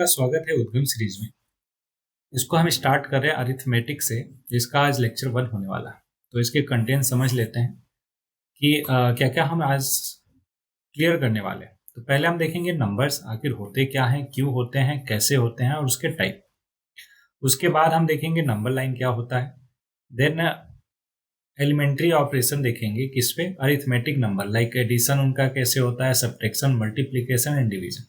का स्वागत है उद्गम सीरीज में। इसको हम स्टार्ट कर रहे हैं अरिथमेटिक से, जिसका आज लेक्चर 1 होने वाला है। तो इसके कंटेंट समझ लेते हैं कि क्या क्या हम आज क्लियर करने वाले हैं। तो पहले हम देखेंगे नंबर्स आखिर होते क्या हैं, क्यों होते हैं, कैसे होते हैं और उसके टाइप। उसके बाद हम देखेंगे नंबर लाइन क्या होता है। देन एलिमेंट्री ऑपरेशन देखेंगे किस पे, अरिथमेटिक नंबर लाइक एडिशन उनका कैसे होता है, सब्ट्रैक्शन, मल्टीप्लिकेशन एंड डिवीजन।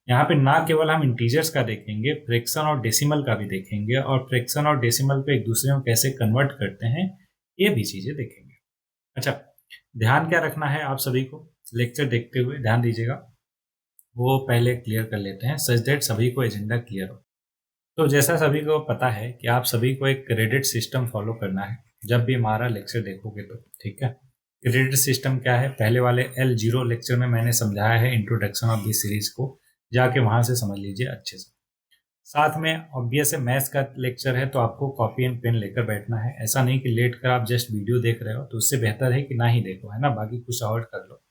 यहाँ पे ना केवल हम इंटीजर्स का देखेंगे, फ्रैक्शन और डेसिमल का भी देखेंगे, और फ्रैक्शन और डेसिमल पे एक दूसरे में कैसे कन्वर्ट करते हैं ये भी चीजें देखेंगे। अच्छा, ध्यान क्या रखना है आप सभी को लेक्चर देखते हुए, ध्यान दीजिएगा, वो पहले क्लियर कर लेते हैं सच दैट सभी को एजेंडा क्लियर हो। तो जैसा सभी को पता है कि आप सभी को एक क्रेडिट सिस्टम फॉलो करना है जब भी हमारा लेक्चर देखोगे तो, ठीक है। क्रेडिट सिस्टम क्या है, पहले वाले L0 लेक्चर में मैंने समझाया है, इंट्रोडक्शन ऑफ दिस सीरीज को जाके वहां से समझ लीजिए अच्छे से। साथ में ऑब्वियस है मैथ्स का लेक्चर है, तो आपको कॉपी एंड पेन लेकर बैठना है। ऐसा नहीं कि लेट कर आप जस्ट वीडियो देख रहे हो, तो उससे बेहतर है कि ना ही देखो, है ना, बाकी कुछ अवॉइड कर लो,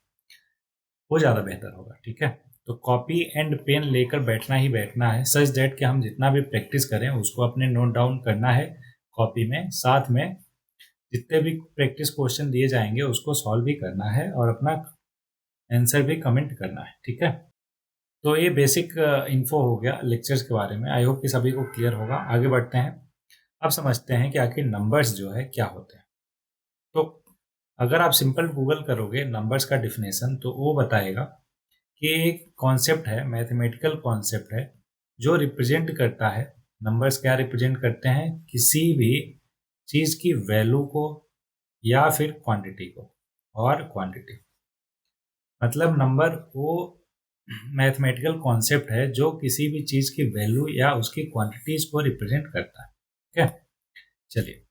वो ज़्यादा बेहतर होगा, ठीक है। तो कॉपी एंड पेन लेकर बैठना ही बैठना है सच दैट कि हम जितना भी प्रैक्टिस करें उसको अपने नोट डाउन करना है कॉपी में, साथ में जितने भी प्रैक्टिस क्वेश्चन दिए जाएंगे उसको सॉल्व भी करना है और अपना आंसर भी कमेंट करना है, ठीक है। तो ये बेसिक इन्फो हो गया लेक्चर्स के बारे में। आई होप कि सभी को क्लियर होगा। आगे बढ़ते हैं, अब समझते हैं कि आखिर नंबर्स जो है क्या होते हैं। तो अगर आप सिंपल गूगल करोगे नंबर्स का डिफिनेशन, तो वो बताएगा कि एक कॉन्सेप्ट है, मैथमेटिकल कॉन्सेप्ट है, जो रिप्रेजेंट करता है, नंबर्स क्या रिप्रेजेंट करते हैं, किसी भी चीज़ की वैल्यू को या फिर क्वांटिटी को। और क्वांटिटी मतलब नंबर वो मैथमेटिकल कॉन्सेप्ट है जो किसी भी चीज़ की वैल्यू या उसकी क्वांटिटीज को रिप्रेजेंट करता है, ठीक है। चलिए,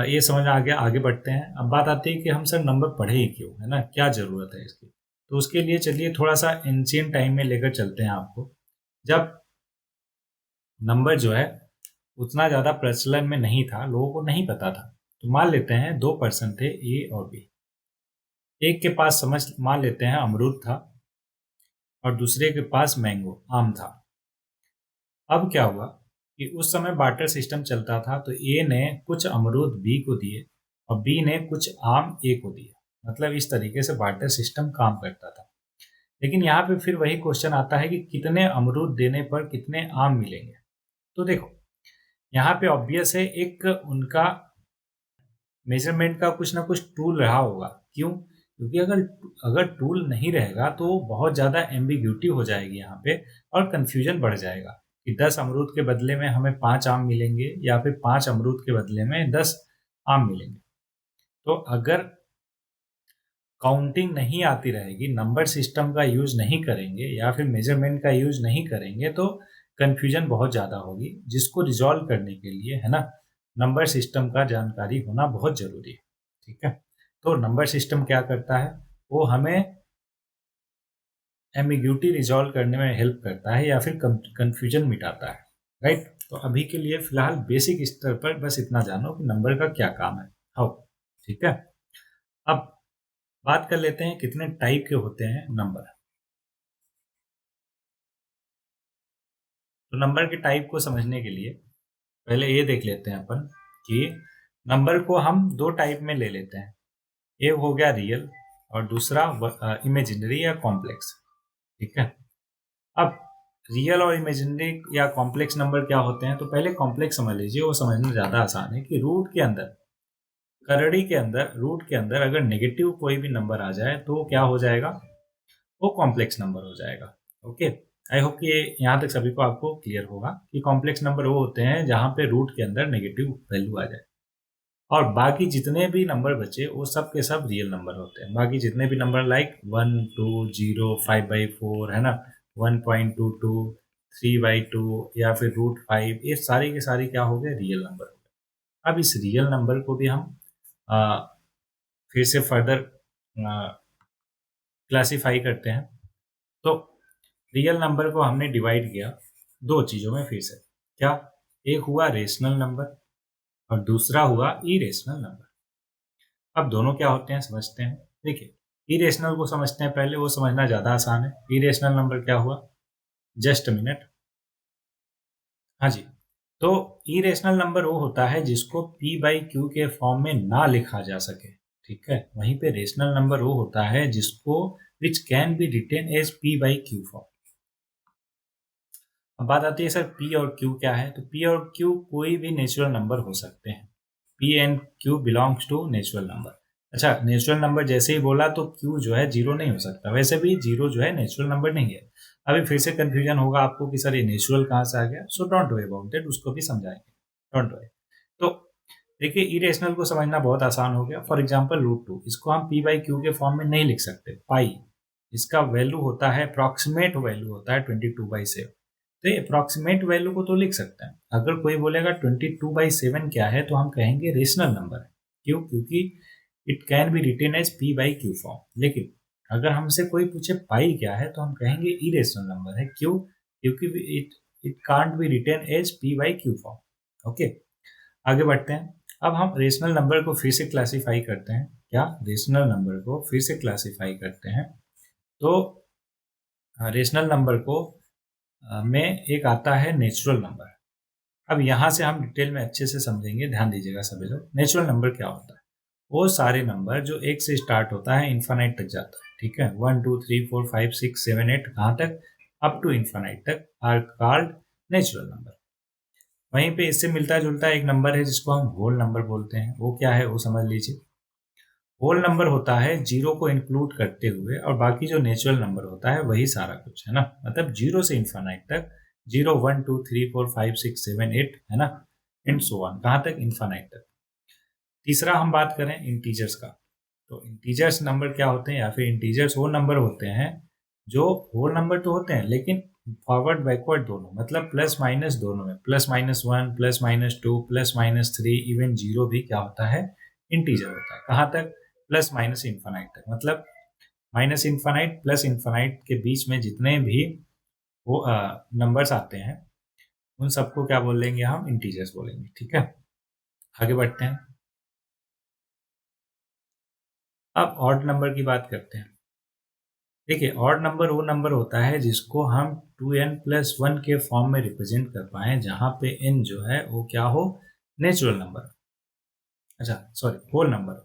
ये समझ आ गया, आगे बढ़ते हैं। अब बात आती है कि हम सर नंबर पढ़े ही क्यों, है ना, क्या ज़रूरत है इसकी। तो उसके लिए चलिए थोड़ा सा एंशिएंट टाइम में लेकर चलते हैं आपको, जब नंबर जो है उतना ज़्यादा प्रचलन में नहीं था, लोगों को नहीं पता था। तो मान लेते हैं 2 पर्सन थे, ए और बी। एक के पास समझ मान लेते हैं अमरूद था और दूसरे के पास मैंगो आम था। अब क्या हुआ कि उस समय बार्टर सिस्टम चलता था, तो ए ने कुछ अमरूद बी को दिए और बी ने कुछ आम ए को दिए। मतलब इस तरीके से बार्टर सिस्टम काम करता था। लेकिन यहाँ पे फिर वही क्वेश्चन आता है कि कितने अमरूद देने पर कितने आम मिलेंगे। तो देखो, यहाँ पे ऑब्वियस है एक उनका मेजरमेंट का कुछ ना कुछ टूल रहा होगा। क्यों? क्योंकि अगर अगर टूल नहीं रहेगा तो बहुत ज़्यादा एम्बिग्यूटी हो जाएगी यहाँ पे, और कन्फ्यूजन बढ़ जाएगा कि 10 अमरूद के बदले में हमें 5 आम मिलेंगे या फिर 5 अमरूद के बदले में 10 आम मिलेंगे। तो अगर काउंटिंग नहीं आती रहेगी, नंबर सिस्टम का यूज नहीं करेंगे या फिर मेजरमेंट का यूज नहीं करेंगे, तो कन्फ्यूजन बहुत ज़्यादा होगी, जिसको रिजॉल्व करने के लिए, है ना, नंबर सिस्टम का जानकारी होना बहुत ज़रूरी है, ठीक है। तो नंबर सिस्टम क्या करता है, वो हमें एम्बिग्यूटी रिजॉल्व करने में हेल्प करता है या फिर कन्फ्यूजन मिटाता है, राइट। तो अभी के लिए फिलहाल बेसिक स्तर पर बस इतना जानो कि नंबर का क्या काम है, हाउ, ठीक है। अब बात कर लेते हैं कितने टाइप के होते हैं नंबर। तो नंबर के टाइप को समझने के लिए पहले ये देख लेते हैं अपन कि नंबर को हम दो टाइप में ले लेते हैं। एक हो गया रियल और दूसरा इमेजिनरी या कॉम्प्लेक्स, ठीक है। अब रियल और इमेजिनरी या कॉम्प्लेक्स नंबर क्या होते हैं, तो पहले कॉम्प्लेक्स समझ लीजिए, वो समझना ज़्यादा आसान है कि रूट के अंदर, करड़ी के अंदर, रूट के अंदर अगर नेगेटिव कोई भी नंबर आ जाए तो क्या हो जाएगा, वो कॉम्प्लेक्स नंबर हो जाएगा। ओके, आई होप कि यहाँ तक सभी को आपको क्लियर होगा कि कॉम्प्लेक्स नंबर वो होते हैं जहाँ पे रूट के अंदर नेगेटिव वैल्यू आ जाए, और बाकी जितने भी नंबर बचे वो सब के सब रियल नंबर होते हैं। बाकी जितने भी नंबर लाइक 1 2 0 5/4, है ना, 1.22 3/2 या फिर √5, ये सारी के सारी क्या हो गए, रियल नंबर हो गए। अब इस रियल नंबर को भी हम आ, फिर से फर्दर क्लासीफाई करते हैं। तो रियल नंबर को हमने डिवाइड किया दो चीज़ों में फिर से। क्या? एक हुआ रेशनल नंबर और दूसरा हुआ इरेशनल नंबर। अब दोनों क्या होते हैं समझते हैं। देखिए, इरेशनल को समझते हैं पहले, वो समझना ज़्यादा आसान है। इरेशनल नंबर क्या हुआ, जस्ट मिनट। हाँ जी, तो इरेशनल नंबर वो होता है जिसको p बाई क्यू के फॉर्म में ना लिखा जा सके, ठीक है। वहीं पे रेशनल नंबर वो होता है जिसको which can be written as p by q form. अब बात आती है सर p और q क्या है, तो p और q कोई भी नेचुरल नंबर हो सकते हैं। p and q belongs to natural number. अच्छा, नेचुरल नंबर जैसे ही बोला तो q जो है जीरो नहीं हो सकता, वैसे भी जीरो जो है नेचुरल नंबर नहीं है। अभी फिर से कंफ्यूजन होगा आपको कि सर ये नेचुरल कहाँ से आ गया, so don't worry about it, उसको भी समझाएंगे, डोंट वरी। तो देखिए इरेशनल को समझना बहुत आसान हो गया। फॉर एग्जाम्पल √2, इसको हम p बाई क्यू के फॉर्म में नहीं लिख सकते, पाई। इसका वैल्यू होता है, अप्रॉक्सीमेट वैल्यू होता है 22/7। तो ये अप्रॉक्सीमेट वैल्यू को तो लिख सकते हैं। अगर कोई बोलेगा 22/7 क्या है, तो हम कहेंगे रेशनल नंबर है। क्यों? क्योंकि it can be written as p by q form. लेकिन अगर हमसे कोई पूछे पाई क्या है, तो हम कहेंगे इरेशनल नंबर है। क्यों? क्योंकि it it can't be written as p by q form. Okay, आगे बढ़ते हैं। अब हम रेशनल नंबर को फिर से क्लासीफाई करते हैं। क्या? रेशनल नंबर को फिर से क्लासीफाई करते हैं। तो रेशनल नंबर को में एक आता है नेचुरल नंबर। अब यहाँ से हम डिटेल में अच्छे से समझेंगे, ध्यान दीजिएगा सभी लोग। नेचुरल नंबर क्या होता है? वो सारे नंबर जो एक से स्टार्ट होता है इन्फानाइट तक जाता है, ठीक है। 1 2 3 4 5 6 7 8 कहाँ तक? अप टू इन्फानाइट तक आर कॉल्ड नेचुरल नंबर। वहीं पे इससे मिलता जुलता एक नंबर है जिसको हम होल नंबर बोलते हैं। वो क्या है वो समझ लीजिए। होल नंबर होता है जीरो को इंक्लूड करते हुए, और बाकी जो नेचुरल नंबर होता है वही सारा कुछ है ना, मतलब जीरो से इन्फानाइट तक। 0 1 2 3 4 5 6 7 8 है ना, एंड सो ऑन, कहाँ तक? इन्फानाइट तक। तीसरा हम बात करें इंटीजर्स का, तो इंटीजर्स नंबर क्या होते हैं, या फिर इंटीजर्स वो नंबर होते हैं जो होल नंबर तो होते हैं लेकिन फॉरवर्ड बैकवर्ड दोनों, मतलब प्लस माइनस दोनों में, +-1 +-2 +-3, इवन जीरो भी क्या होता है? इंटीजर होता है। कहाँ तक? प्लस माइनस इन्फानाइट तक। मतलब माइनस इन्फानाइट प्लस इन्फानाइट के बीच में जितने भी वो नंबर्स आते हैं, उन सबको क्या बोलेंगे हम? इंटीजर्स बोलेंगे, ठीक है। आगे बढ़ते हैं। अब ऑड नंबर की बात करते हैं। देखिए, ऑड नंबर वो नंबर होता है जिसको हम 2n+1 के फॉर्म में रिप्रेजेंट कर पाए, जहां पे n जो है वो क्या हो? Natural number. अच्छा सॉरी, होल नंबर।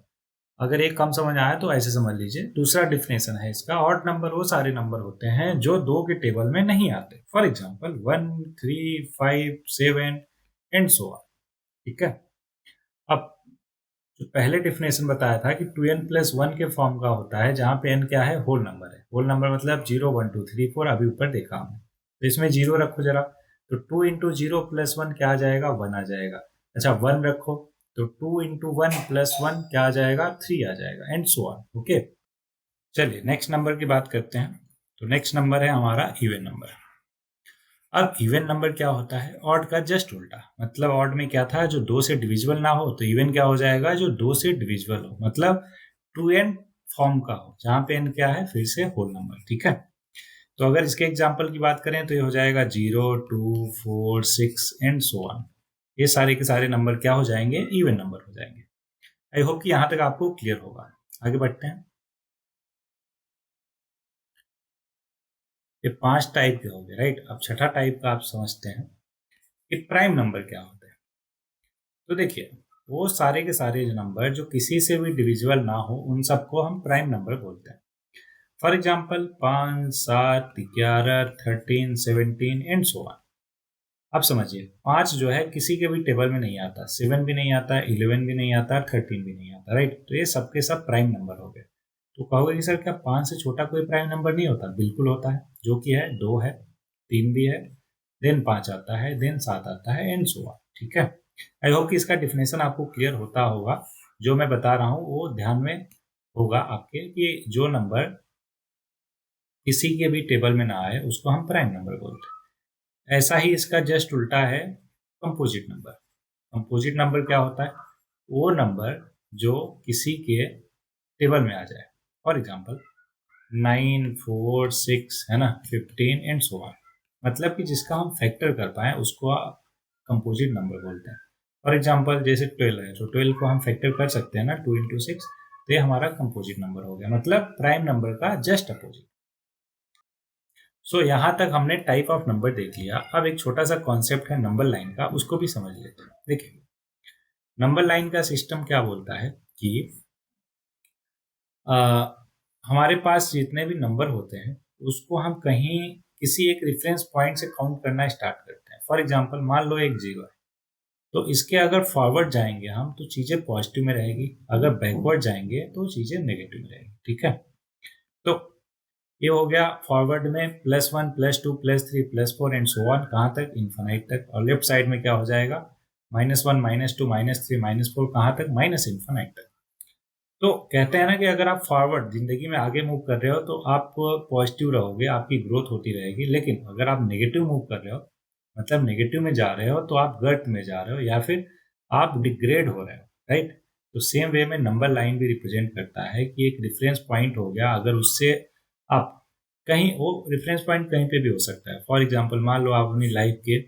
अगर एक कम समझ आया तो ऐसे समझ लीजिए। दूसरा डिफिनेशन है इसका, ऑड नंबर वो सारे नंबर होते हैं जो दो के टेबल में नहीं आते। For example 1 3 5 7 and so on, ठीक है। अब जो पहले डिफिनेशन बताया था कि 2n+1 के फॉर्म का होता है, जहां पे n क्या है? होल नंबर है। होल नंबर मतलब 0 1 2 3 4, अभी ऊपर देखा हमने। तो इसमें जीरो रखो जरा, तो 2 इंटू जीरो प्लस वन क्या आ जाएगा? 1 आ जाएगा। अच्छा 1 रखो, तो 2 इंटू वन प्लस वन क्या आ जाएगा? 3 आ जाएगा, एंड सो ऑन। ओके, चलिए नेक्स्ट नंबर की बात करते हैं। तो नेक्स्ट नंबर है हमारा इवन नंबर। अब इवन नंबर क्या होता है? ऑड का जस्ट उल्टा। मतलब ऑड में क्या था? जो दो से डिविजिबल ना हो, तो इवन क्या हो जाएगा? जो दो से डिविजिबल हो, मतलब 2n फॉर्म का हो, जहां पे n क्या है? फिर से होल नंबर, ठीक है। तो अगर इसके एग्जाम्पल की बात करें तो ये हो जाएगा 0 2 4 6 एंड सो ऑन। ये सारे के सारे नंबर क्या हो जाएंगे? इवन नंबर हो जाएंगे। आई होप कि यहां तक आपको क्लियर होगा। आगे बढ़ते हैं। ये 5 टाइप के हो गए, राइट। अब छठा टाइप का आप समझते हैं कि प्राइम नंबर क्या होता है। तो देखिए, वो सारे के सारे जो नंबर जो किसी से भी डिविजिबल ना हो, उन सबको हम प्राइम नंबर बोलते हैं। For example 5 7 11 13 17 and so on. अब समझिए, 5 जो है किसी के भी टेबल में नहीं आता, 7 भी नहीं आता, 11 भी नहीं आता, 13 भी नहीं आता, राइट। तो ये सबके सब प्राइम नंबर हो गए। तो कहोगे कि सर क्या 5 से छोटा कोई प्राइम नंबर नहीं होता? बिल्कुल होता है, जो कि है 2 है, 3 भी है, देन 5 आता है, देन 7 आता है, एंड सो ऑन, ठीक है। आई होप कि इसका डिफिनेशन आपको क्लियर होता होगा। जो मैं बता रहा हूँ वो ध्यान में होगा आपके, कि जो नंबर किसी के भी टेबल में ना आए उसको हम प्राइम नंबर बोलते हैं। ऐसा ही इसका जस्ट उल्टा है कंपोजिट नंबर। कंपोजिट नंबर क्या होता है? वो नंबर जो किसी के टेबल में आ जाए। फॉर एग्जाम्पल 9 4 6 है ना, 15 एंड सो ऑन। मतलब कि जिसका हम फैक्टर कर पाए उसको कंपोजिट नंबर बोलते हैं। फॉर एग्जाम्पल जैसे 12 है, तो 12 को हम फैक्टर कर सकते हैं ना, 2 इंटू 6, तो ये हमारा कंपोजिट नंबर हो गया, मतलब प्राइम नंबर का जस्ट अपोजिट। सो यहाँ तक हमने टाइप ऑफ नंबर देख लिया। अब एक छोटा सा कॉन्सेप्ट है नंबर लाइन का, उसको भी समझ लेते हैं। देखिए, नंबर लाइन का सिस्टम क्या बोलता है कि हमारे पास जितने भी नंबर होते हैं उसको हम कहीं किसी एक रेफरेंस पॉइंट से काउंट करना स्टार्ट करते हैं। फॉर एग्जांपल, मान लो एक 0 है, तो इसके अगर फॉरवर्ड जाएंगे हम तो चीज़ें पॉजिटिव में रहेगी, अगर बैकवर्ड जाएंगे तो चीज़ें नेगेटिव में रहेगी। ठीक है, तो ये हो गया फॉरवर्ड में +1 +2 +3 +4 एंड सो ऑन, कहाँ तक? इन्फानाइट तक। और लेफ्ट साइड में क्या हो जाएगा? -1 -2 -3 -4, कहाँ तक? माइनस इन्फानाइट तक। तो कहते हैं ना कि अगर आप फॉरवर्ड जिंदगी में आगे मूव कर रहे हो तो आप पॉजिटिव रहोगे, आपकी ग्रोथ होती रहेगी। लेकिन अगर आप नेगेटिव मूव कर रहे हो, मतलब नेगेटिव में जा रहे हो, तो आप गर्त में जा रहे हो या फिर आप डिग्रेड हो रहे हो, राइट? तो सेम वे में नंबर लाइन भी रिप्रेजेंट करता है कि एक रेफरेंस पॉइंट हो गया, अगर उससे आप कहीं, वो रेफरेंस पॉइंट कहीं पे भी हो सकता है। फॉर एग्जाम्पल, मान लो आप अपनी लाइफ के,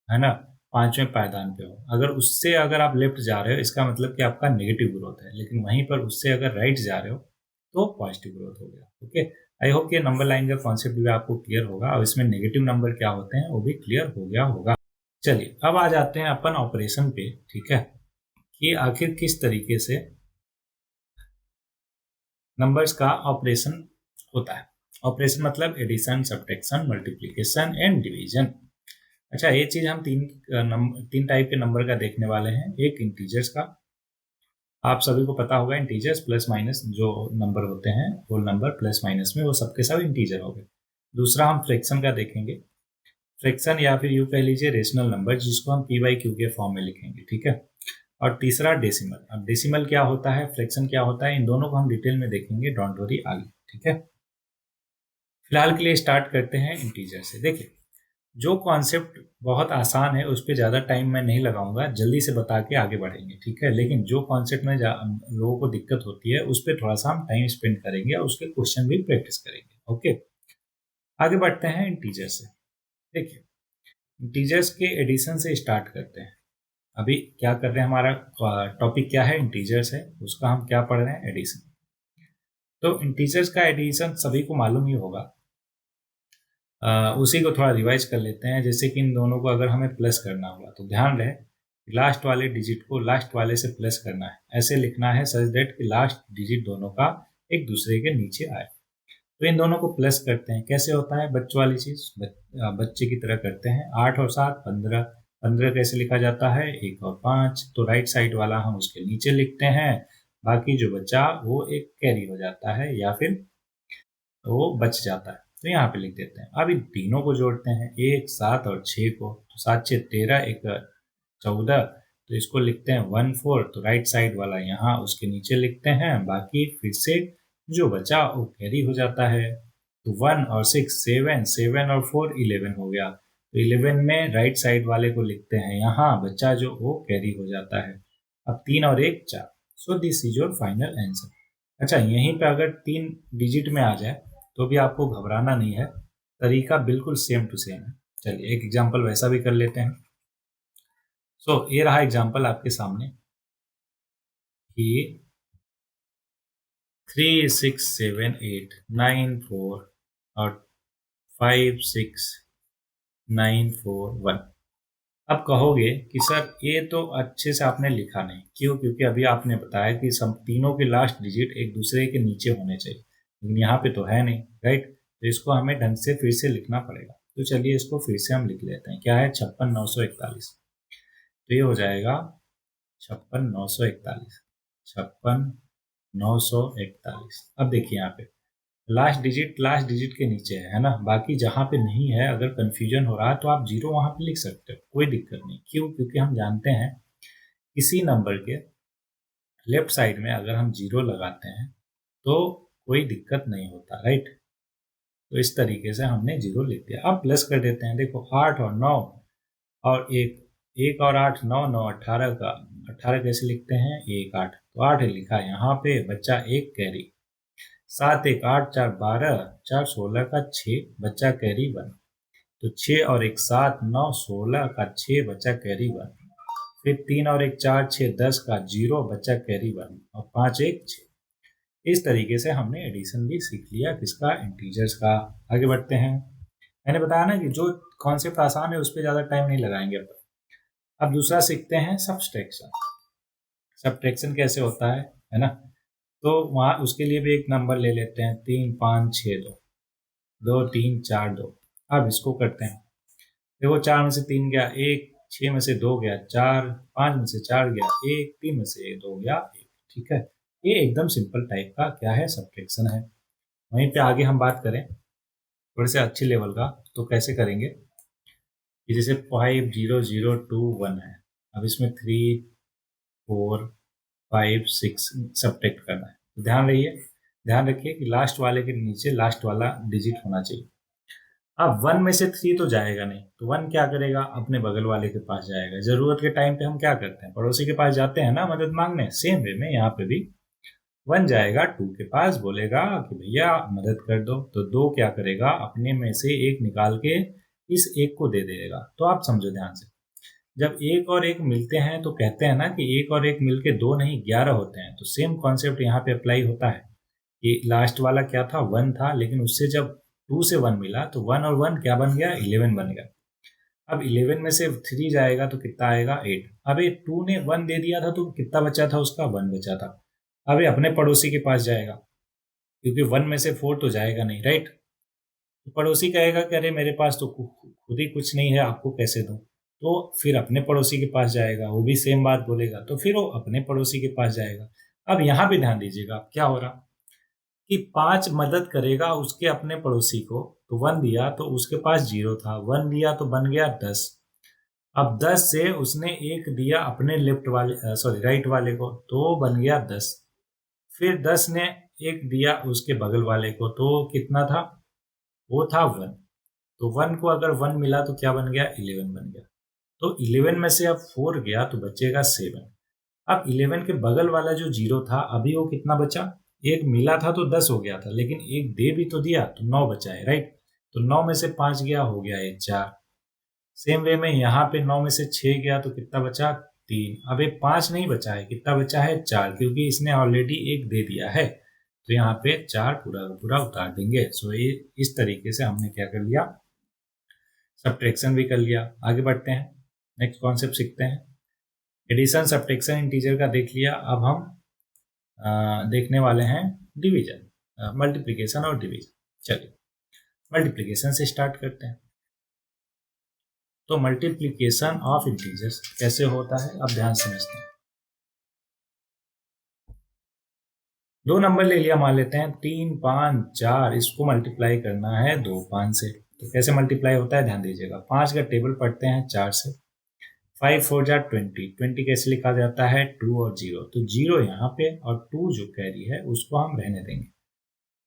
है ना, 5वें पायदान पे हो, अगर उससे अगर आप लेफ्ट जा रहे हो इसका मतलब कि आपका नेगेटिव ग्रोथ है, लेकिन वहीं पर उससे अगर राइट जा रहे हो तो पॉजिटिव ग्रोथ हो गया। ओके, आई होप ये नंबर लाइन का कॉन्सेप्ट भी आपको क्लियर होगा और इसमें नेगेटिव नंबर क्या होते हैं वो भी क्लियर हो गया होगा। चलिए, अब आ जाते हैं अपन ऑपरेशन पे। ठीक है, कि आखिर किस तरीके से नंबर्स का ऑपरेशन होता है। ऑपरेशन मतलब addition, subtraction, multiplication and division. अच्छा, ये चीज हम तीन टाइप के नंबर का देखने वाले हैं। एक इंटीजर्स का, आप सभी को पता होगा, इंटीजर्स प्लस माइनस जो नंबर होते हैं, होल नंबर प्लस माइनस में, वो सबके सब इंटीजर हो गए। दूसरा हम फ्रैक्शन का देखेंगे। फ्रैक्शन या फिर यूं कह लीजिए रेशनल नंबर, जिसको हम p/q के फॉर्म में लिखेंगे। ठीक है, और तीसरा डेसिमल। अब डेसिमल क्या होता है, फ्रैक्शन क्या होता है, इन दोनों को हम डिटेल में देखेंगे, डोंट वरी, आगे। ठीक है, फिलहाल के लिए स्टार्ट करते हैं इंटीजर से। देखिए, जो कॉन्सेप्ट बहुत आसान है उस पर ज़्यादा टाइम मैं नहीं लगाऊंगा, जल्दी से बता के आगे बढ़ेंगे। ठीक है, लेकिन जो कॉन्सेप्ट में लोगों को दिक्कत होती है उस पर थोड़ा सा हम टाइम स्पेंड करेंगे और उसके क्वेश्चन भी प्रैक्टिस करेंगे। ओके, आगे बढ़ते हैं इंटीजर से। देखिए, इंटीजर्स के एडिशन से स्टार्ट करते हैं। अभी क्या कर रहे हैं, हमारा टॉपिक क्या है, इंटीजर्स है, उसका हम क्या पढ़ रहे हैं, एडिशन। तो इंटीजर्स का एडिशन सभी को मालूम ही होगा। उसी को थोड़ा रिवाइज कर लेते हैं। जैसे कि इन दोनों को अगर हमें प्लस करना होगा तो ध्यान रहे, लास्ट वाले डिजिट को लास्ट वाले से प्लस करना है, ऐसे लिखना है सच दैट कि लास्ट डिजिट दोनों का एक दूसरे के नीचे आए। तो इन दोनों को प्लस करते हैं। कैसे होता है, बच्चों वाली चीज, बच्चे की तरह करते हैं। 8 और 7 15। 15 कैसे लिखा जाता है, 1 और 5, तो राइट साइड वाला हम उसके नीचे लिखते हैं, बाकी जो बचा वो एक कैरी हो जाता है या फिर वो बच जाता है, तो यहाँ पे लिख देते हैं। अब इन तीनों को जोड़ते हैं, 1 7 और 6 को, तो 7 6 13, 1 14, तो इसको लिखते हैं 1 4, तो राइट साइड वाला यहाँ उसके नीचे लिखते हैं, बाकी फिर से जो बचा वो कैरी हो जाता है। तो 1 और 6 7, 7 और 4 11 हो गया, तो 11 में राइट साइड वाले को लिखते हैं यहाँ, बच्चा जो वो कैरी हो जाता है। अब 3 और 1 4, so this is your final answer. अच्छा, यहीं पे अगर 3 डिजिट में आ जाए तो भी आपको घबराना नहीं है, तरीका बिल्कुल सेम टू सेम है। चलिए, एक एग्जांपल वैसा भी कर लेते हैं। ये रहा एग्जांपल आपके सामने कि 3 6 7 8 9 4 और 5 6 9 4 1। अब कहोगे कि सर ये तो अच्छे से आपने लिखा नहीं, क्यों? क्योंकि अभी आपने बताया कि सब तीनों के लास्ट डिजिट एक दूसरे के नीचे होने चाहिए, लेकिन यहाँ पे तो है नहीं, राइट? तो इसको हमें ढंग से फिर से लिखना पड़ेगा। तो चलिए इसको फिर से हम लिख लेते हैं। क्या है, 56 941। तो ये हो जाएगा 56 941, 56 941। अब देखिए यहाँ पे लास्ट डिजिट के नीचे है ना, बाकी जहाँ पे नहीं है, अगर कंफ्यूजन हो रहा है तो आप जीरो वहां पे लिख सकते हो, कोई दिक्कत नहीं। क्यों? क्योंकि हम जानते हैं किसी नंबर के लेफ्ट साइड में अगर हम जीरो लगाते हैं तो कोई दिक्कत नहीं होता, राइट? तो इस तरीके से हमने जीरो लिख दिया। अब प्लस कर देते हैं। देखो, 8 और 9 और 1, 1 और 8 9 9 18 का, 18 कैसे लिखते हैं, 1 8, तो 8 लिखा यहाँ पे, बच्चा एक कैरी। 7 1 8 4 12, 4 16 का 6, बच्चा कैरी 1। तो 6 और 1 7 9 16 का 6, बच्चा कैरी 1। फिर 3 और 1 4 6 10 का 0, बच्चा कैरी 1, और 5 1 6। इस तरीके से हमने एडिशन भी सीख लिया, किसका, इंटीजर्स का। आगे बढ़ते हैं। मैंने बताया ना कि जो कॉन्सेप्ट आसान है उस पर ज़्यादा टाइम नहीं लगाएंगे अब दूसरा सीखते हैं सब्सट्रैक्शन। सब्ट्रैक्शन कैसे होता है ना। तो वहाँ उसके लिए भी एक नंबर ले लेते हैं, 3 5 6 2, 2 3 4 2। अब इसको करते हैं, देखो 4 में से 3 गया 1, 6 में से 2 गया 4, 5 में से 4 गया 1, 3 में से 2 गया 1। ठीक है, ये एकदम सिंपल टाइप का क्या है, सब्ट्रैक्शन है। वहीं पे आगे हम बात करें थोड़े से अच्छी लेवल का, तो कैसे करेंगे कि जैसे 5 0 0 2 1 है, अब इसमें 3 4 5 6 सब्ट्रैक्ट करना है। तो ध्यान रखिए कि लास्ट वाले के नीचे लास्ट वाला डिजिट होना चाहिए। अब 1 में से 3 तो जाएगा नहीं, तो 1 क्या करेगा, अपने बगल वाले के पास जाएगा। जरूरत के टाइम पे हम क्या करते हैं, पड़ोसी के पास जाते हैं ना मदद मांगने, सेम वे में यहाँ पे भी 1 जाएगा 2 के पास, बोलेगा कि भैया मदद कर दो, तो 2 क्या करेगा, अपने में से एक निकाल के इस एक को दे देगा। तो आप समझो ध्यान से, जब एक और एक मिलते हैं तो कहते हैं ना कि एक और एक मिलके 2 नहीं 11 होते हैं। तो सेम कॉन्सेप्ट यहाँ पे अप्लाई होता है कि लास्ट वाला क्या था, 1 था, लेकिन उससे जब 2 से 1 मिला तो 1 और 1 क्या बन गया, 11 बन गया। अब 11 में से 3 जाएगा तो कितना आएगा, 8। अब ये 2 ने 1 दे दिया था तो कितना बचा था उसका, 1 बचा था। अब ये अपने पड़ोसी के पास जाएगा, क्योंकि 1 में से 4 तो जाएगा नहीं, राइट। तो पड़ोसी कहेगा कि अरे मेरे पास तो खुद ही कुछ नहीं है, आपको कैसे दूं। तो फिर अपने पड़ोसी के पास जाएगा, वो भी सेम बात बोलेगा, तो फिर वो अपने पड़ोसी के पास जाएगा। अब यहाँ भी ध्यान दीजिएगा क्या हो रहा कि 5 मदद करेगा उसके अपने पड़ोसी को, तो 1 दिया तो उसके पास 0 था, 1 दिया तो बन गया 10। अब 10 से उसने एक दिया अपने लेफ्ट वाले सॉरी राइट वाले को, तो बन गया 10। फिर 10 ने एक दिया उसके बगल वाले को, तो कितना था, वो था 1। तो 1 को अगर 1 मिला तो क्या बन गया, 11 बन गया। तो 11 में से अब 4 गया तो बचेगा 7। अब 11 के बगल वाला जो 0 था, अभी वो कितना बचा, एक मिला था तो 10 हो गया था, लेकिन एक दे भी तो दिया तो 9 बचा है, राइट। तो 9 में से 5 गया, हो गया ये 4। सेम वे में यहाँ पे 9 में से 6 गया तो कितना बचा, 3। अब ये 5 नहीं बचा है, कितना बचा है, 4, क्योंकि इसने ऑलरेडी एक दे दिया है। तो यहाँ पे 4 पूरा का पूरा उतार देंगे। सो ये इस तरीके से हमने क्या कर लिया, सब्ट्रैक्शन भी कर लिया। आगे बढ़ते हैं, नेक्स्ट कॉन्सेप्ट सीखते हैं। एडिशन सब्ट्रैक्शन इंटीजर का देख लिया। अब हम देखने वाले हैं डिवीजन, मल्टीप्लिकेशन और डिवीजन। चलिए मल्टीप्लिकेशन से स्टार्ट करते हैं। तो मल्टीप्लिकेशन ऑफ इंटीजर्स कैसे होता है, अब ध्यान समझते हैं। दो नंबर ले लिया, मान लेते हैं 3 5 4, इसको मल्टीप्लाई करना है 2 5 से। तो कैसे मल्टीप्लाई होता है, ध्यान दीजिएगा। 5 का टेबल पढ़ते हैं 4 से। 5 4 जा 20, 20 कैसे लिखा जाता है, 2 और 0। तो 0 यहाँ पे और 2 जो कैरी है उसको हम रहने देंगे।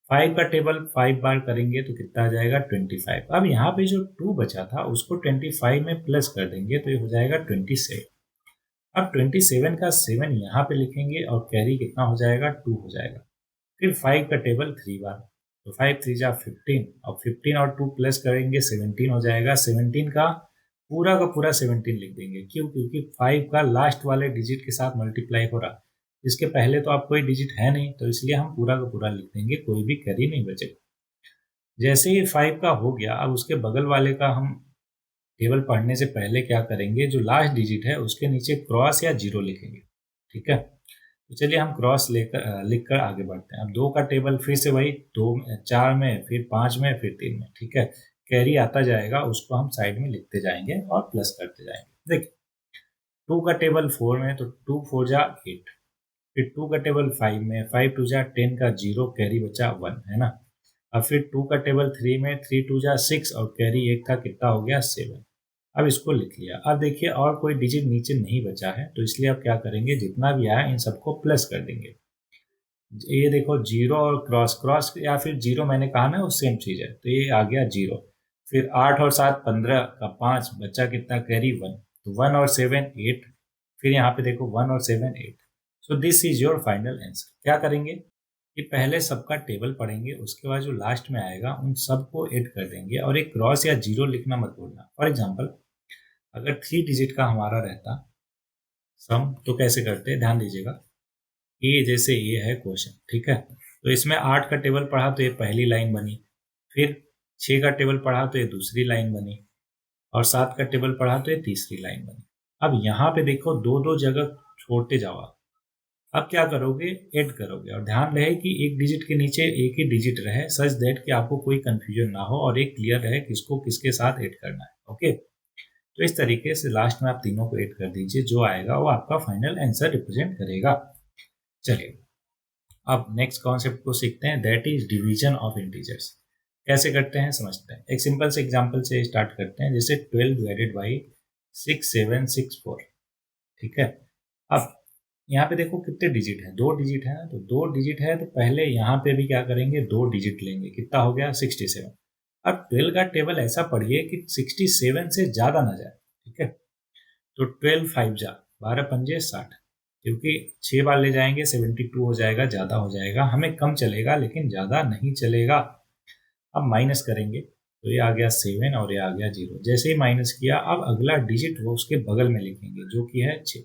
5 का टेबल 5 बार करेंगे तो कितना आ जाएगा, 25। अब यहाँ पे जो 2 बचा था उसको 25 में प्लस कर देंगे तो ये हो जाएगा 27। अब 27 का 7 यहाँ पे लिखेंगे और कैरी कितना हो जाएगा, 2 हो जाएगा। फिर 5 का टेबल 3 बार, तो 5 3 जा 15, और 15 और 2 प्लस करेंगे 17 हो जाएगा। 17 का पूरा 17 लिख देंगे, क्यों, क्योंकि 5 का लास्ट वाले डिजिट के साथ मल्टीप्लाई हो रहा, इसके पहले तो आप कोई डिजिट है नहीं, तो इसलिए हम पूरा का पूरा लिख देंगे, कोई भी कैरी नहीं बचेगा। जैसे ही 5 का हो गया, अब उसके बगल वाले का हम टेबल पढ़ने से पहले क्या करेंगे, जो लास्ट डिजिट है उसके नीचे क्रॉस या जीरो लिखेंगे। ठीक है, तो चलिए हम क्रॉस लेकर लिखकर आगे बढ़ते हैं। अब 2 का टेबल फिर से वही, 2 4 में, फिर 5 में, फिर 3 में। ठीक है, कैरी आता जाएगा, उसको हम साइड में लिखते जाएंगे और प्लस करते जाएंगे। देखिए 2 का टेबल 4 में, तो 2 4 जा 8। फिर 2 का टेबल 5 में, 5 2 जा 10 का 0, कैरी बचा 1, है ना। अब फिर 2 का टेबल 3 में, 3 2 जा 6 और कैरी 1 था, कितना हो गया, 7। अब इसको लिख लिया। अब देखिए और कोई डिजिट नीचे नहीं बचा है, तो इसलिए अब क्या करेंगे, जितना भी आया इन सबको प्लस कर देंगे। ये देखो 0 और क्रॉस क्रॉस या फिर 0 मैंने कहा ना, वो सेम चीज है, तो ये आ गया 0। फिर 8 और 7 15 का 5 बच्चा कितना, कैरी 1। तो 1 और 7 8। फिर यहाँ पे देखो 1 और 7 8। So this is your final answer. क्या करेंगे कि पहले सबका टेबल पढ़ेंगे, उसके बाद जो लास्ट में आएगा उन सबको ऐड कर देंगे, और एक क्रॉस या 0 लिखना मत भूलना। फॉर एग्जाम्पल अगर 3 डिजिट का हमारा रहता सम, तो कैसे करते, ध्यान दीजिएगा। ये जैसे ये है क्वेश्चन, ठीक है, तो इसमें 8 का टेबल पढ़ा तो ये पहली लाइन बनी। फिर 6 का टेबल पढ़ा तो ये दूसरी लाइन बनी, और 7 का टेबल पढ़ा तो ये तीसरी लाइन बनी। अब यहाँ पे देखो दो दो जगह छोड़ते जाओ आप। अब क्या करोगे, ऐड करोगे, और ध्यान रहे कि एक डिजिट के नीचे एक ही डिजिट रहे, सच दैट कि आपको कोई कंफ्यूजन ना हो और एक क्लियर रहे किसको किसके साथ ऐड करना है। ओके, तो इस तरीके से लास्ट में आप तीनों को ऐड कर दीजिए, जो आएगा वो आपका फाइनल आंसर रिप्रेजेंट करेगा। चलिए अब नेक्स्ट कॉन्सेप्ट को सीखते हैं, that is division of integers. कैसे करते हैं समझते हैं। एक सिंपल से एग्जांपल से स्टार्ट करते हैं, जैसे 12 डिवाइडेड बाई 6764। ठीक है, अब यहाँ पे देखो कितने डिजिट है, 2 डिजिट है ना, तो 2 डिजिट है तो पहले यहाँ पे भी क्या करेंगे, 2 डिजिट लेंगे, कितना हो गया 67। अब 12 का टेबल ऐसा पढ़िए कि 67 से ज्यादा ना जाए। ठीक है, तो 12 5 जा 12 पंजे 60, क्योंकि 6 बार ले जाएंगे 72 हो जाएगा, ज्यादा हो जाएगा, हमें कम चलेगा लेकिन ज्यादा नहीं चलेगा। अब माइनस करेंगे तो ये आ गया 7 और ये आ गया 0। जैसे ही माइनस किया, अब अगला डिजिट वो उसके बगल में लिखेंगे जो कि है 6।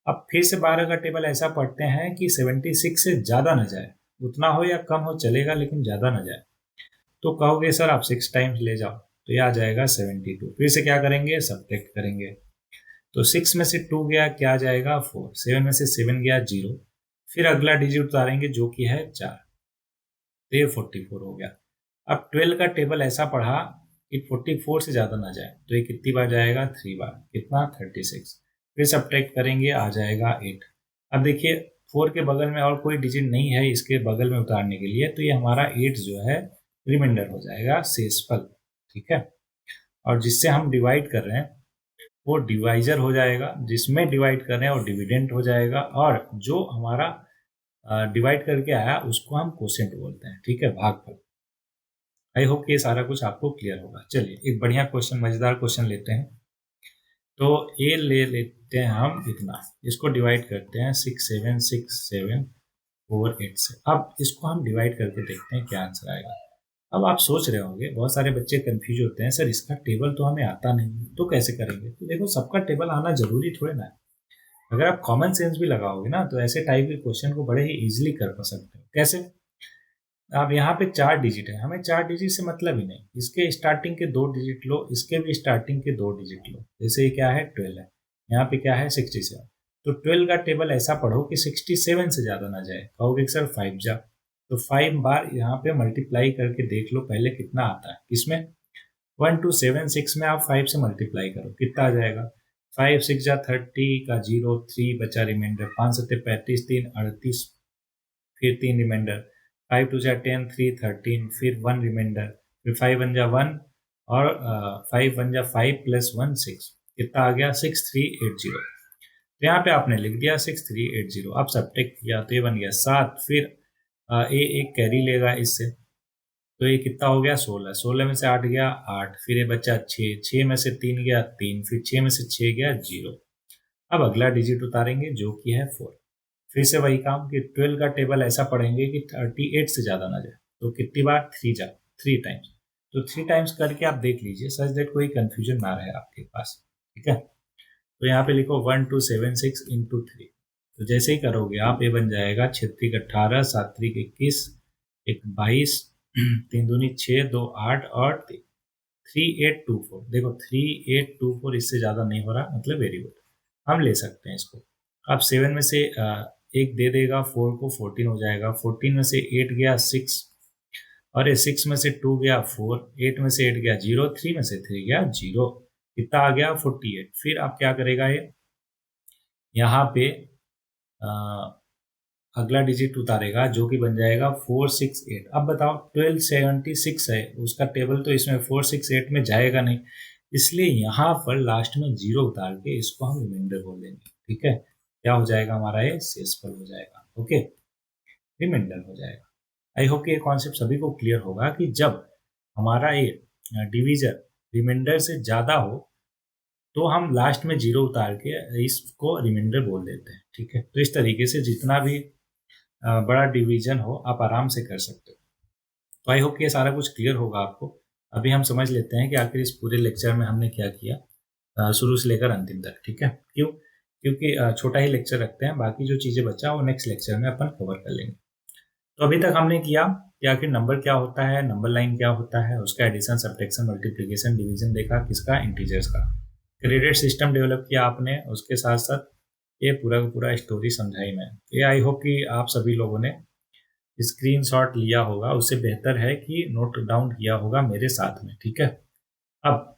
अब फिर से 12 का टेबल ऐसा पढ़ते हैं कि 76 से ज्यादा न जाए, उतना हो या कम हो चलेगा लेकिन ज्यादा न जाए। तो कहोगे सर आप 6 टाइम्स ले जाओ, तो ये आ जाएगा 72। फिर से क्या करेंगे, सब्ट्रैक्ट करेंगे, तो 6 में से 2 गया, क्या आ जाएगा 4, 7 में से 7 गया 0, फिर अगला डिजिट उतारेंगे जो कि है 4, तो ये 44 हो गया। अब 12 का टेबल ऐसा पढ़ा कि 44 से ज्यादा ना जाए, तो ये कितनी बार जाएगा, 3 बार, कितना 36। फिर सब्ट्रैक्ट करेंगे, आ जाएगा 8। अब देखिए 4 के बगल में और कोई डिजिट नहीं है इसके बगल में उतारने के लिए, तो ये हमारा 8 जो है रिमाइंडर हो जाएगा, शेषफल। ठीक है, और जिससे हम डिवाइड कर रहे हैं वो डिवाइजर हो जाएगा, जिसमें डिवाइड कर रहे हैं वो डिविडेंट हो जाएगा, और जो हमारा डिवाइड करके आया उसको हम कोसेंट बोलते हैं। ठीक है, भागफल। आई होप कि ये सारा कुछ आपको क्लियर होगा। चलिए एक बढ़िया क्वेश्चन, मजेदार क्वेश्चन लेते हैं। तो ये ले लेते हैं हम इतना, इसको डिवाइड करते हैं 6767/8 से। अब इसको हम डिवाइड करके देखते हैं क्या आंसर आएगा। अब आप सोच रहे होंगे, बहुत सारे बच्चे कंफ्यूज होते हैं, सर इसका टेबल तो हमें आता नहीं तो कैसे करेंगे। तो देखो सबका टेबल आना जरूरी थोड़े ना है। अगर आप कॉमन सेंस भी लगाओगे ना, तो ऐसे टाइप के क्वेश्चन को बड़े ही इजीली कर सकते हो। कैसे, अब यहाँ पे 4 डिजिट है, हमें 4 डिजिट से मतलब ही नहीं, इसके स्टार्टिंग के 2 डिजिट लो, इसके भी स्टार्टिंग के 2 डिजिट लो। जैसे ये क्या है 12 है, यहाँ पे क्या है 67, तो 12 का टेबल ऐसा पढ़ो कि 67 से ज्यादा ना जाए। कहोगे सर 5 जा, तो 5 बार यहाँ पे मल्टीप्लाई करके देख लो पहले कितना आता है। इसमें 1276 में आप 5 से मल्टीप्लाई करो, कितना आ जाएगा, 5 6 जा 30 का 0, 3 बचा रिमाइंडर, 5 7 35, 3 38, फिर 3 रिमाइंडर, 5 2 जा 10, 3 13, फिर 1 रिमाइंडर, फिर 5 1 जा 1, और 5 1 जा 5 प्लस 1 6, कितना आ गया 6380। तो यहाँ पे आपने लिख दिया 6380। अब सब्ट्रैक्ट किया तो ये बन गया 7, फिर ये एक कैरी लेगा इससे, तो ये कितना हो गया 16, 16 में से 8 गया 8, फिर ये बचा 6, 6 में से 3 गया 3, फिर 6 में से 6 गया 0। अब अगला डिजिट उतारेंगे जो कि है 4। फिर से वही काम कि 12 का टेबल ऐसा पढ़ेंगे कि 38 से ज्यादा ना जाए, तो कितनी बार 3 टाइम्स, तो 3 टाइम्स करके आप देख लीजिए, सच दैट कोई कंफ्यूजन ना रहे आपके पास। ठीक है, तो यहाँ पे लिखो 1276 इंटू 3, तो जैसे ही करोगे आप ये बन जाएगा 6 3 18, 7 3 21, 1 22, 3 दूनी 6, 2 8 और 3824। देखो 3824 इससे ज्यादा नहीं हो रहा, मतलब वेरी गुड, हम ले सकते हैं इसको। अब 7 में से एक दे देगा 4 को, 14 हो जाएगा, 14 में से 8 गया 6, और ये 6 में से 2 गया 4, 8 में से 8 गया 0, 3 में से 3 गया 0, कितना आ गया 48। फिर आप क्या करेगा, ये यहाँ पे अगला डिजिट उतारेगा जो कि बन जाएगा 468। अब बताओ 1276 है उसका टेबल, तो इसमें 468 में जाएगा नहीं, इसलिए यहाँ पर लास्ट में 0 उतार के इसको हम रिमाइंडर बोल देंगे। ठीक है, क्या हो जाएगा हमारा, ये शेषफल हो जाएगा। ओके, रिमाइंडर हो जाएगा। आई होप कि ये कॉन्सेप्ट सभी को क्लियर होगा कि जब हमारा ये डिवीजर रिमाइंडर से ज्यादा हो तो हम लास्ट में 0 उतार के इसको रिमाइंडर बोल देते हैं। ठीक है, तो इस तरीके से जितना भी बड़ा डिवीजन हो आप आराम से कर सकते हो। तो आई होप कि ये सारा कुछ क्लियर होगा आपको। अभी हम समझ लेते हैं कि आखिर इस पूरे लेक्चर में हमने क्या किया, शुरू से लेकर अंतिम तक। ठीक है, क्यों, क्योंकि छोटा ही लेक्चर रखते हैं, बाकी जो चीज़ें बचा वो नेक्स्ट लेक्चर में अपन कवर कर लेंगे। तो अभी तक हमने किया कि आखिर नंबर क्या होता है, नंबर लाइन क्या होता है, उसका एडिशन, सब्ट्रैक्शन, मल्टीप्लिकेशन, डिवीजन देखा किसका, इंटीजर्स का। क्रेडिट सिस्टम डेवलप किया आपने, उसके साथ साथ ये पूरा का पूरा स्टोरी समझाई मैं। ये आई होप कि आप सभी लोगों ने स्क्रीनशॉट लिया होगा, उससे बेहतर है कि नोट डाउन किया होगा मेरे साथ में, ठीक है। अब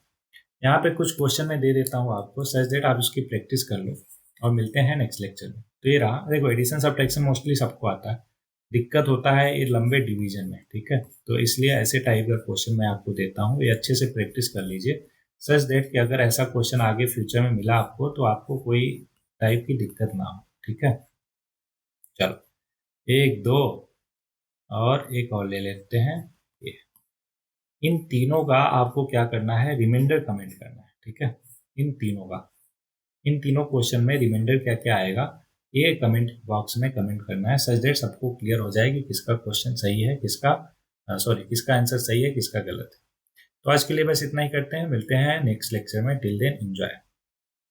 यहाँ पे कुछ क्वेश्चन मैं दे देता हूँ आपको, सच दैट आप उसकी प्रैक्टिस कर लो और मिलते हैं नेक्स्ट लेक्चर में। तो ये रहा, देखो एडिशन सब्ट्रैक्शन मोस्टली सबको आता है, दिक्कत होता है ये लंबे डिवीजन में, ठीक है। तो इसलिए ऐसे टाइप का क्वेश्चन मैं आपको देता हूँ, ये अच्छे से प्रैक्टिस कर लीजिए, सच दैट कि अगर ऐसा क्वेश्चन आगे फ्यूचर में मिला आपको तो आपको कोई टाइप की दिक्कत ना हो, ठीक है। चलो, एक दो और एक और ले लेते हैं। ये इन तीनों का आपको क्या करना है, रिमाइंडर कमेंट करना है, ठीक है। इन तीनों का, इन तीनों क्वेश्चन में रिमाइंडर क्या क्या आएगा ये कमेंट बॉक्स में कमेंट करना है, सच दैट सबको क्लियर हो जाए कि किसका क्वेश्चन सही है, किसका किसका आंसर सही है, किसका गलत है। तो आज के लिए बस इतना ही करते हैं, मिलते हैं नेक्स्ट लेक्चर में। Till then enjoy.